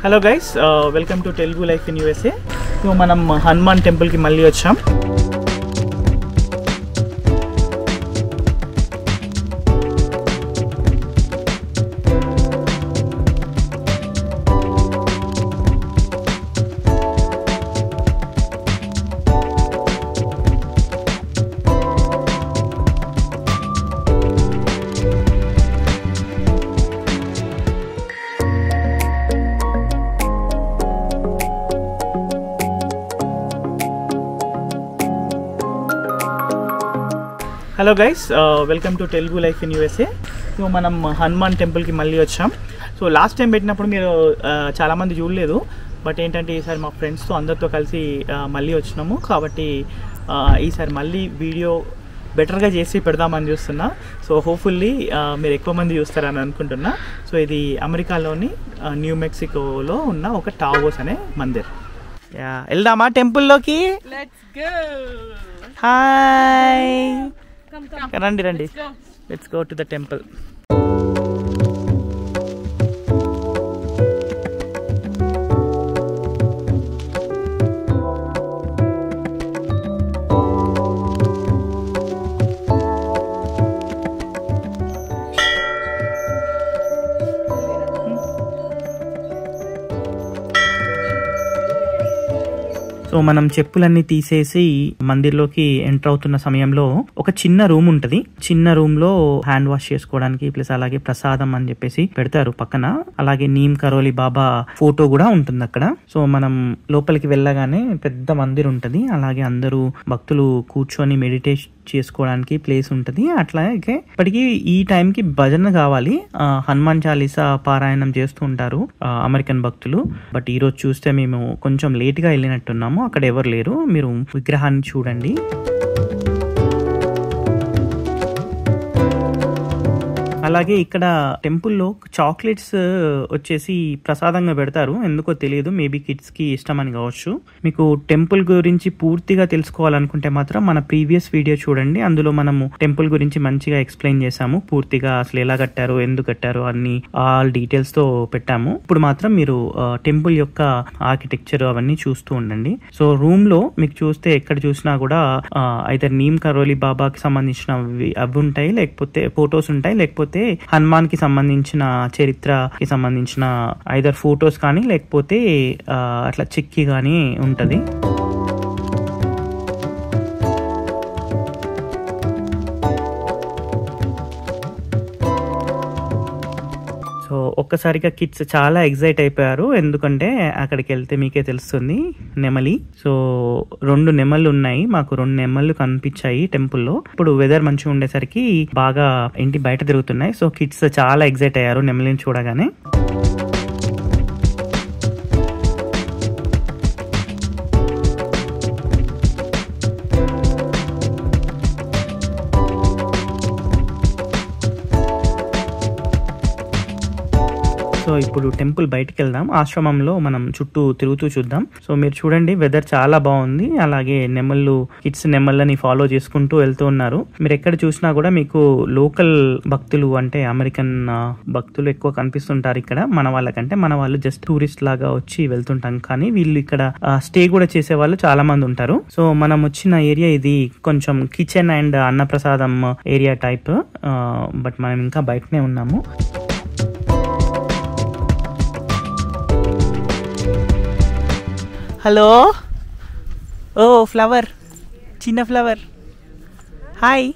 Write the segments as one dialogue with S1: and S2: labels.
S1: Hello guys, welcome to Telugu life in USA. So మనం హనుమాన్ టెంపుల్కి మళ్ళీ వచ్చాం. Hello guys, welcome to Telugu life in USA. So మనం హనుమాన్ టెంపుల్కి మళ్ళీ వచ్చాం. సో లాస్ట్ టైం పెట్టినప్పుడు మీరు చాలామంది చూడలేదు, బట్ ఏంటంటే ఈసారి మా ఫ్రెండ్స్తో అందరితో కలిసి మళ్ళీ వచ్చినాము. కాబట్టి ఈసారి మళ్ళీ వీడియో బెటర్గా చేసి పెడదామని చూస్తున్నా. సో హోప్ఫుల్లీ మీరు ఎక్కువ మంది చూస్తారని అనుకుంటున్నా. సో ఇది అమెరికాలోని న్యూ మెక్సికోలో ఉన్న ఒక టావోస్ అనే మందిర్. వెళ్దామా టెంపుల్లోకి? హాయ్, రండి రండి, let's go to the temple. So మనం చెప్పులన్నీ తీసేసి మందిర్లోకి ఎంటర్ అవుతున్న సమయంలో ఒక చిన్న రూమ్ ఉంటది. చిన్న రూమ్ లో హ్యాండ్ వాష్ చేసుకోవడానికి ప్లస్ అలాగే ప్రసాదం అని చెప్పేసి పెడతారు పక్కన. అలాగే నీమ్ కరోలి బాబా ఫోటో కూడా ఉంటుంది అక్కడ. సో మనం లోపలికి వెళ్ళగానే పెద్ద మందిర్ ఉంటది. అలాగే అందరూ భక్తులు కూర్చొని మెడిటేట్ చేసుకోవడానికి ప్లేస్ ఉంటది. అట్లాగే ఇప్పటికీ ఈ టైంకి భజన కావాలి, హనుమాన్ చాలీసా పారాయణం చేస్తూ ఉంటారు అమెరికన్ భక్తులు. బట్ ఈ రోజు చూస్తే మేము కొంచెం లేట్ గా వెళ్ళినట్టున్నాము, అక్కడ ఎవరు లేరు. మీరు విగ్రహాన్ని చూడండి. అలాగే ఇక్కడ టెంపుల్లో చాక్లెట్స్ వచ్చేసి ప్రసాదంగా పెడతారు. ఎందుకో తెలియదు, మేబీ కిడ్స్ కి ఇష్టం అని కావచ్చు. మీకు టెంపుల్ గురించి పూర్తిగా తెలుసుకోవాలనుకుంటే మాత్రం మన ప్రీవియస్ వీడియో చూడండి. అందులో మనము టెంపుల్ గురించి మంచిగా ఎక్స్ప్లెయిన్ చేసాము. పూర్తిగా అసలు ఎలా కట్టారు, ఎందుకు కట్టారు అన్ని ఆల్ డీటెయిల్స్ తో పెట్టాము. ఇప్పుడు మాత్రం మీరు టెంపుల్ యొక్క ఆర్కిటెక్చర్ అవన్నీ చూస్తూ ఉండండి. సో రూమ్ లో మీకు చూస్తే ఎక్కడ చూసినా కూడా అయితే నీమ్ కరోలి బాబాకి సంబంధించిన అవి ఉంటాయి, లేకపోతే ఫొటోస్ ఉంటాయి, లేకపోతే హనుమాన్ కి సంబంధించిన చరిత్రకి సంబంధించిన ఐదర్ ఫొటోస్ కానీ లేకపోతే అట్లా చెక్కి కానీ ఉంటది. సో ఒక్కసారిగా కిడ్స్ చాలా ఎగ్జైట్ అయిపోయారు, ఎందుకంటే అక్కడికి వెళ్తే మీకే తెలుస్తుంది. నెమలి, సో 2 నెమళ్ళు ఉన్నాయి, మాకు 2 నెమళ్ళు కనిపించాయి టెంపుల్లో. ఇప్పుడు వెదర్ మంచిగా ఉండేసరికి బాగా ఇంటి బయట తిరుగుతున్నాయి. సో కిడ్స్ చాలా ఎగ్జైట్ అయ్యారు నెమలిని చూడగానే. సో ఇప్పుడు టెంపుల్ బయటికి వెళ్దాం. ఆశ్రమంలో మనం చుట్టూ తిరుగుతూ చూద్దాం. సో మీరు చూడండి, వెదర్ చాలా బాగుంది. అలాగే నెమళ్ళు, కిడ్స్ నెమళ్ళని ఫాలో చేసుకుంటూ వెళ్తూ ఉన్నారు. మీరు ఎక్కడ చూసినా కూడా మీకు లోకల్ భక్తులు అంటే అమెరికన్ భక్తులు ఎక్కువ కనిపిస్తుంటారు ఇక్కడ. మన వాళ్ళకంటే మన వాళ్ళు జస్ట్ టూరిస్ట్ లాగా వచ్చి వెళ్తుంటాం, కానీ వీళ్ళు ఇక్కడ స్టే కూడా చేసే వాళ్ళు చాలా మంది ఉంటారు. సో మనం వచ్చిన ఏరియా ఇది కొంచెం కిచెన్ అండ్ అన్నప్రసాదం ఏరియా టైప్, బట్ మనం ఇంకా బయటనే ఉన్నాము. హలో, ఓ ఫ్లవర్, చిన్న ఫ్లవర్, హాయ్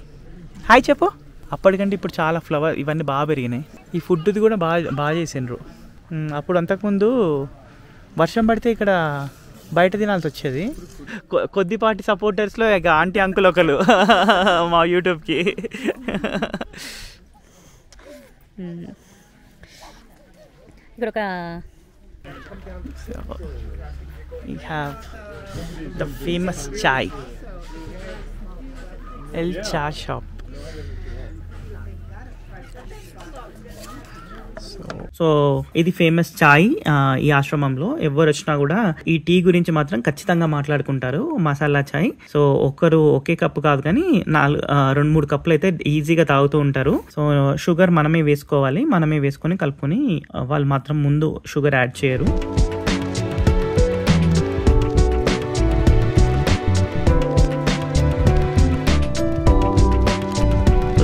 S1: హాయ్ చెప్పు. అప్పటికంటే ఇప్పుడు చాలా ఫ్లవర్ ఇవన్నీ బాగా పెరిగినాయి. ఈ ఫుడ్ది కూడా బాగా చేసిండ్రు. అప్పుడు అంతకుముందు వర్షం పడితే ఇక్కడ బయట తినాల్సి వచ్చేది. కొద్దిపాటి సపోర్టర్స్లో ఇక ఆంటీ అంకుల్ ఒకరు మా యూట్యూబ్కి.
S2: ఇక్కడ ఒక
S1: we have the famous chai, El Cha shop. So ఇది ఫేమస్ చాయ్ ఈ ఆశ్రమంలో. ఎవరు వచ్చినా కూడా ఈ టీ గురించి మాత్రం ఖచ్చితంగా మాట్లాడుకుంటారు, మసాలా చాయ్. సో ఒకే కప్పు కాదు కానీ 2-3 కప్పులు అయితే ఈజీగా తాగుతూ ఉంటారు. సో షుగర్ మనమే వేసుకోవాలి, మనమే వేసుకొని కలుపుకొని, వాళ్ళు మాత్రం ముందు షుగర్ యాడ్ చేయరు.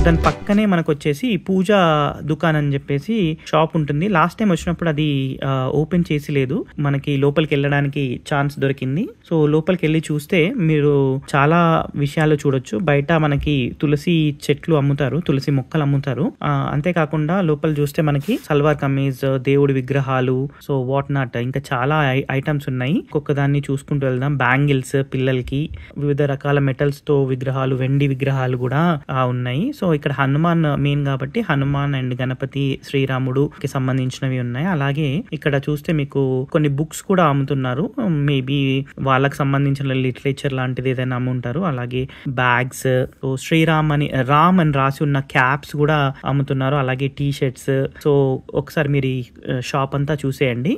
S1: దాని పక్కనే మనకు వచ్చేసి పూజా దుకాణం అని చెప్పేసి షాప్ ఉంటుంది. లాస్ట్ టైం వచ్చినప్పుడు అది ఓపెన్ చేసి లేదు, మనకి లోపలికి వెళ్ళడానికి ఛాన్స్ దొరికింది. సో లోపలికి వెళ్ళి చూస్తే మీరు చాలా విషయాలు చూడొచ్చు. బయట మనకి తులసి చెట్లు అమ్ముతారు, తులసి మొక్కలు అమ్ముతారు. అంతేకాకుండా లోపల చూస్తే మనకి సల్వార్ కమీజ్, దేవుడి విగ్రహాలు, సో వాట్ నాట్ ఇంకా చాలా ఐటమ్స్ ఉన్నాయి. ఒక్కొక్క దాన్ని చూసుకుంటూ వెళ్దాం. బ్యాంగిల్స్ పిల్లలకి, వివిధ రకాల మెటల్స్ తో విగ్రహాలు, వెండి విగ్రహాలు కూడా ఉన్నాయి. సో ఇక్కడ హనుమాన్ మెయిన్ కాబట్టి హనుమాన్ అండ్ గణపతి, శ్రీరాముడు కి సంబంధించినవి ఉన్నాయి. అలాగే ఇక్కడ చూస్తే మీకు కొన్ని బుక్స్ కూడా అమ్ముతున్నారు. మేబీ వాళ్ళకి సంబంధించిన లిటరేచర్ లాంటిది ఏదైనా అమ్ముంటారు. అలాగే బ్యాగ్స్, శ్రీరామ్ అని రామ్ అని రాసి ఉన్న క్యాప్స్ కూడా అమ్ముతున్నారు. అలాగే టీ షర్ట్స్. సో ఒకసారి మీరు ఈ షాప్ అంతా చూసేయండి.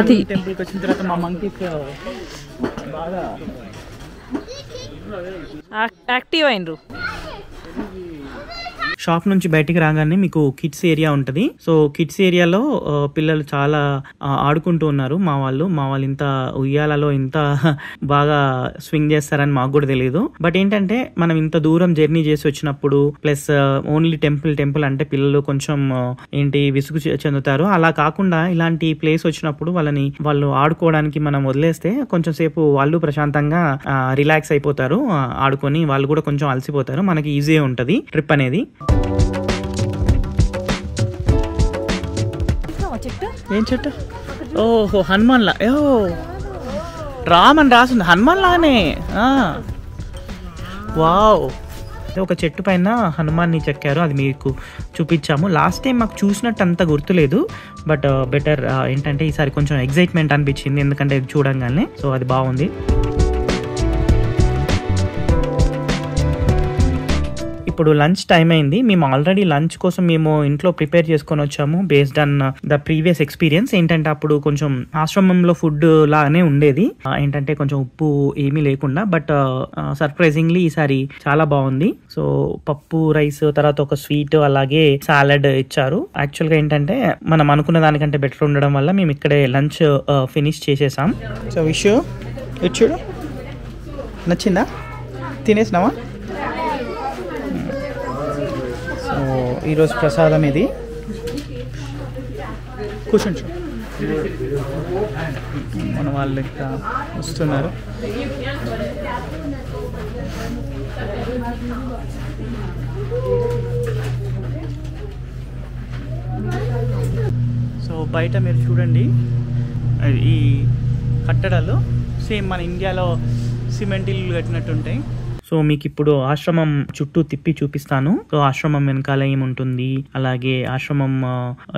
S2: అది
S1: టెంపుల్కి వచ్చిన తర్వాత మా మంకీస్ బాగా
S2: యాక్టివ్ అయినరు.
S1: షాప్ నుంచి బయటికి రాగానే మీకు కిడ్స్ ఏరియా ఉంటుంది. సో కిడ్స్ ఏరియాలో పిల్లలు చాలా ఆడుకుంటూ ఉన్నారు. మా వాళ్ళు ఇంత ఉయ్యాలలో ఇంత బాగా స్వింగ్ చేస్తారని మాకు కూడా తెలియదు. బట్ ఏంటంటే మనం ఇంత దూరం జర్నీ చేసి వచ్చినప్పుడు, ప్లస్ ఓన్లీ టెంపుల్ అంటే పిల్లలు కొంచెం విసుగు చెందుతారు. అలా కాకుండా ఇలాంటి ప్లేస్ వచ్చినప్పుడు వాళ్ళు ఆడుకోవడానికి మనం వదిలేస్తే కొంచెం సేపు వాళ్ళు ప్రశాంతంగా రిలాక్స్ అయిపోతారు. ఆడుకొని వాళ్ళు కూడా కొంచెం అలసిపోతారు. మనకి ఈజీ ఉంటది ట్రిప్ అనేది. ఏం చెట్టు? ఓహో హనుమాన్ లా. రామ్ అని రాసింది, హనుమాన్ లానే. వావ్, ఒక చెట్టు పైన హనుమాన్ని చెక్కారు. అది మీకు చూపించాము. లాస్ట్ టైం మాకు చూసినట్టు అంత గుర్తులేదు. బట్ బెటర్ ఏంటంటే ఈసారి కొంచెం ఎగ్జైట్మెంట్ అనిపించింది, ఎందుకంటే చూడంగానే. సో అది బాగుంది. ఇప్పుడు లంచ్ టైం అయింది. మేము ఆల్రెడీ లంచ్ కోసం మేము ఇంట్లో ప్రిపేర్ చేసుకొని వచ్చాము, based on the previous experience. ఏంటంటే అప్పుడు కొంచెం ఆశ్రమంలో ఫుడ్ లాగానే ఉండేది, ఏంటంటే కొంచెం ఉప్పు ఏమీ లేకుండా. బట్ సర్ప్రైజింగ్లీ ఈసారి చాలా బాగుంది. సో పప్పు, రైస్, తర్వాత ఒక స్వీట్, అలాగే సాలడ్ ఇచ్చారు. యాక్చువల్ గా ఏంటంటే మనం అనుకున్న దానికంటే బెటర్ ఉండడం వల్ల మేము ఇక్కడే లంచ్ ఫినిష్ చేసేసాం. సో విష్ ఇచ్చుడు నచ్చిందా? తినేసినావా? ఈరోజు ప్రసాదం ఇది. కూర్చోండి, మన వాళ్ళు ఇంకా వస్తున్నారు. సో బయట మీరు చూడండి, ఈ కట్టడాలు సేమ్ మన ఇండియాలో సిమెంట్ ఇల్లు కట్టినట్టుంటాయి. సో మీకు ఇప్పుడు ఆశ్రమం చుట్టూ తిప్పి చూపిస్తాను. సో ఆశ్రమం వెనకాల ఏముంటుంది, అలాగే ఆశ్రమం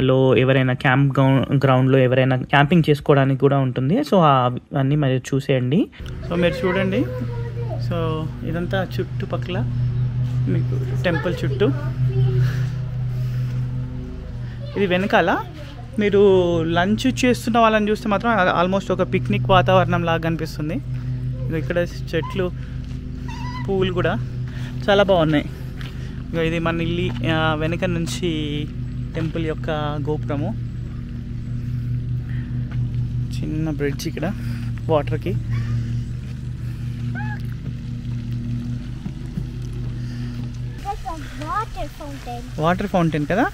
S1: లో ఎవరైనా గ్రౌండ్ లో ఎవరైనా క్యాంపింగ్ చేసుకోవడానికి కూడా ఉంటుంది. సో అవన్నీ మరి చూసేయండి. సో మీరు చూడండి, సో ఇదంతా చుట్టుపక్కల మీకు టెంపుల్ చుట్టూ. ఇది వెనకాల మీరు లంచ్ చేస్తున్న వాళ్ళని చూస్తే మాత్రం ఆల్మోస్ట్ ఒక పిక్నిక్ వాతావరణం లాగా అనిపిస్తుంది. ఇక్కడ చెట్లు, పువ్వులు కూడా చాలా బాగున్నాయి. ఇది మన ఇల్లు వెనక నుంచి టెంపుల్ యొక్క గోపురము. చిన్న బ్రిడ్జ్ ఇక్కడ వాటర్కి. వాటర్ ఫౌంటైన్ కదా.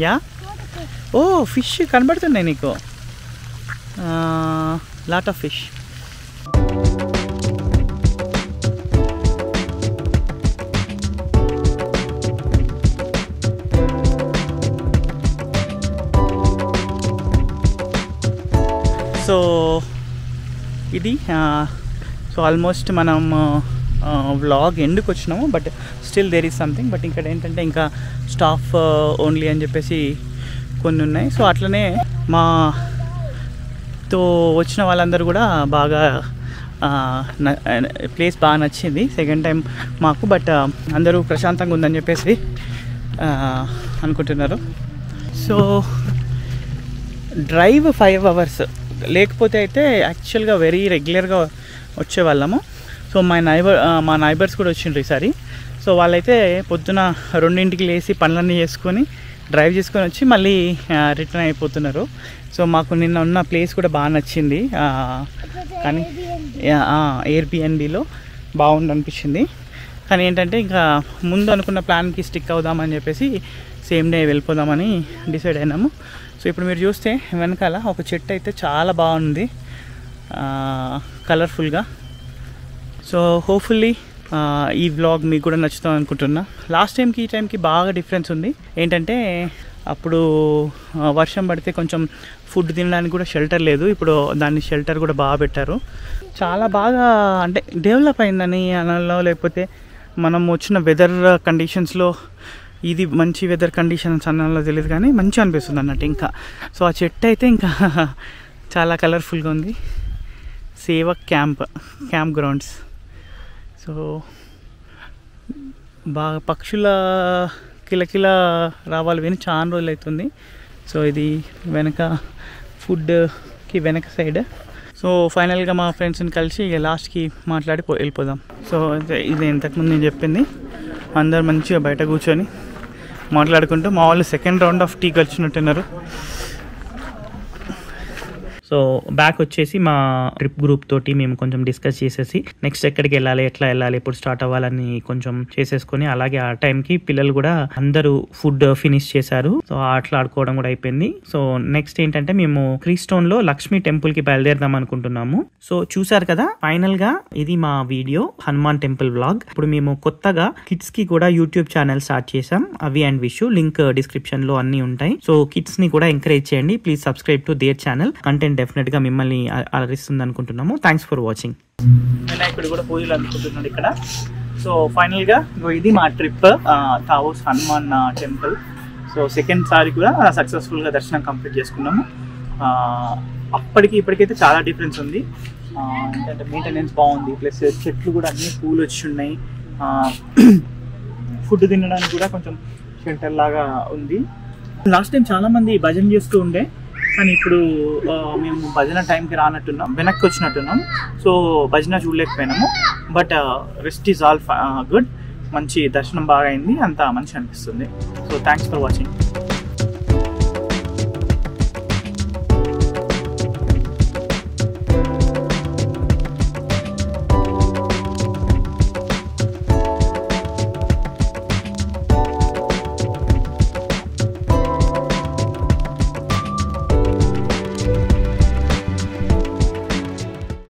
S1: యా, ఓ ఫిష్ కనబడుతున్నాయి నీకు, లాట్ ఆఫ్ ఫిష్. సో ఇది సో ఆల్మోస్ట్ మనం వ్లాగ్ ఎండ్కి వచ్చినాము. But still there is something. But ఇక్కడ ఏంటంటే ఇంకా స్టాఫ్ ఓన్లీ అని చెప్పేసి కొన్ని ఉన్నాయి. సో అట్లనే మాతో వచ్చిన వాళ్ళందరూ కూడా బాగా ప్లేస్ బాగా నచ్చింది సెకండ్ టైం మాకు. బట్ అందరూ ప్రశాంతంగా ఉందని చెప్పేసి అనుకుంటున్నారు. సో డ్రైవ్ 5 hours, లేకపోతే అయితే యాక్చువల్గా వెరీ రెగ్యులర్గా వచ్చేవాళ్ళము. సో మా నైబర్స్ కూడా వచ్చిండ్రు ఈసారి. సో వాళ్ళైతే పొద్దున 2ంటికి లేచి పనులన్నీ చేసుకొని డ్రైవ్ చేసుకొని వచ్చి మళ్ళీ రిటర్న్ అయిపోతున్నారు. సో మాకు నిన్న ఉన్న ప్లేస్ కూడా బాగా నచ్చింది, కానీ ఎయిర్బిఎన్బిలో బాగుంది అనిపించింది. కానీ ఏంటంటే ఇంకా ముందు అనుకున్న ప్లాన్కి స్టిక్ అవుదామని చెప్పేసి సేమ్ డే వెళ్ళిపోదామని డిసైడ్ అయినాము. సో ఇప్పుడు మీరు చూస్తే వెనకాల ఒక చెట్టు అయితే చాలా బాగుంది, కలర్ఫుల్గా. సో హోప్ఫుల్లీ ఈ వ్లాగ్ మీకు కూడా నచ్చుతాం అనుకుంటున్నా. లాస్ట్ టైంకి ఈ టైంకి బాగా డిఫరెన్స్ ఉంది. ఏంటంటే అప్పుడు వర్షం పడితే కొంచెం ఫుడ్ తినడానికి కూడా షెల్టర్ లేదు, ఇప్పుడు దాన్ని షెల్టర్ కూడా బాగా పెట్టారు. చాలా బాగా అంటే డెవలప్ అయిందని అనాలో, లేకపోతే మనం వచ్చిన వెదర్ కండిషన్స్లో ఇది మంచి వెదర్ కండిషన్స్ అనాలో తెలియదు, కానీ మంచిగా అనిపిస్తుంది అన్నట్టు ఇంకా. సో ఆ చెట్టు అయితే ఇంకా చాలా కలర్ఫుల్గా ఉంది. Sevak camp grounds. సో బాగా పక్షుల కిలకిల రావాలి విని చాలా రోజులు అవుతుంది. సో ఇది వెనక ఫుడ్కి వెనక సైడ్. సో ఫైనల్గా మా ఫ్రెండ్స్ని కలిసి ఇక లాస్ట్కి మాట్లాడి వెళ్ళిపోదాం. సో ఇది ఇంతకుముందు నేను చెప్పింది, అందరు మంచిగా బయట కూర్చొని మాట్లాడుకుంటూ, మా వాళ్ళు సెకండ్ రౌండ్ ఆఫ్ టీకి వచ్చినట్టున్నారు. సో బ్యాక్ వచ్చేసి మా ట్రిప్ గ్రూప్ తోటి మేము కొంచెం డిస్కస్ చేసేసి నెక్స్ట్ ఎక్కడికి వెళ్ళాలి, ఎట్లా వెళ్ళాలి, ఎప్పుడు స్టార్ట్ అవ్వాలని కొంచెం చేసేసుకొని, అలాగే ఆ టైంకి పిల్లలు కూడా అందరూ ఫుడ్ ఫినిష్ చేశారు. సో అట్లా ఆడుకోవడం కూడా అయిపోయింది. సో నెక్స్ట్ ఏంటంటే మేము క్రీస్టోన్ లో లక్ష్మీ టెంపుల్ కి బయలుదేరదాం అనుకుంటున్నాము. సో చూసారు కదా, ఫైనల్ గా ఇది మా వీడియో హనుమాన్ టెంపుల్ వ్లాగ్. ఇప్పుడు మేము కొత్తగా కిడ్స్ కి కూడా యూట్యూబ్ ఛానల్ స్టార్ట్ చేసాం, అవి అండ్ విషు, లింక్ డిస్క్రిప్షన్ లో అన్ని ఉంటాయి. సో కిడ్స్ ని కూడా ఎంకరేజ్ చేయండి, please subscribe to their channel. Content definite గా మిమ్మల్ని అలరిస్తుంది అనుకుంటున్నాము. Thanks for watching. వినాయకుడు కూడా పూజలు అనుకుంటున్నాడు ఇక్కడ. సో ఫైనల్ గా ఇది మా trip Taos Hanuman temple. So second సారి కూడా సక్సెస్ఫుల్ గా దర్శనం కంప్లీట్ చేసుకున్నాము. అప్పటికి ఇప్పటికైతే చాలా డిఫరెన్స్ ఉంది. ఏంటంటే మెయింటెనెన్స్ బాగుంది, ప్లస్ చెట్లు కూడా అన్ని పూలు వచ్చి ఉన్నాయి. ఫుడ్ తినడానికి కూడా కొంచెం షెల్టర్ లాగా ఉంది. లాస్ట్ టైం చాలా మంది భజన చేస్తూ ఉండే, కానీ ఇప్పుడు మేము భజన టైంకి రానట్టున్నాం, వెనక్కి వచ్చినట్టున్నాం. సో భజన చూడలేకపోయినాము. But rest is all good. మంచి దర్శనం బాగా అయింది, అంతా మంచిగా అనిపిస్తుంది. So thanks for watching.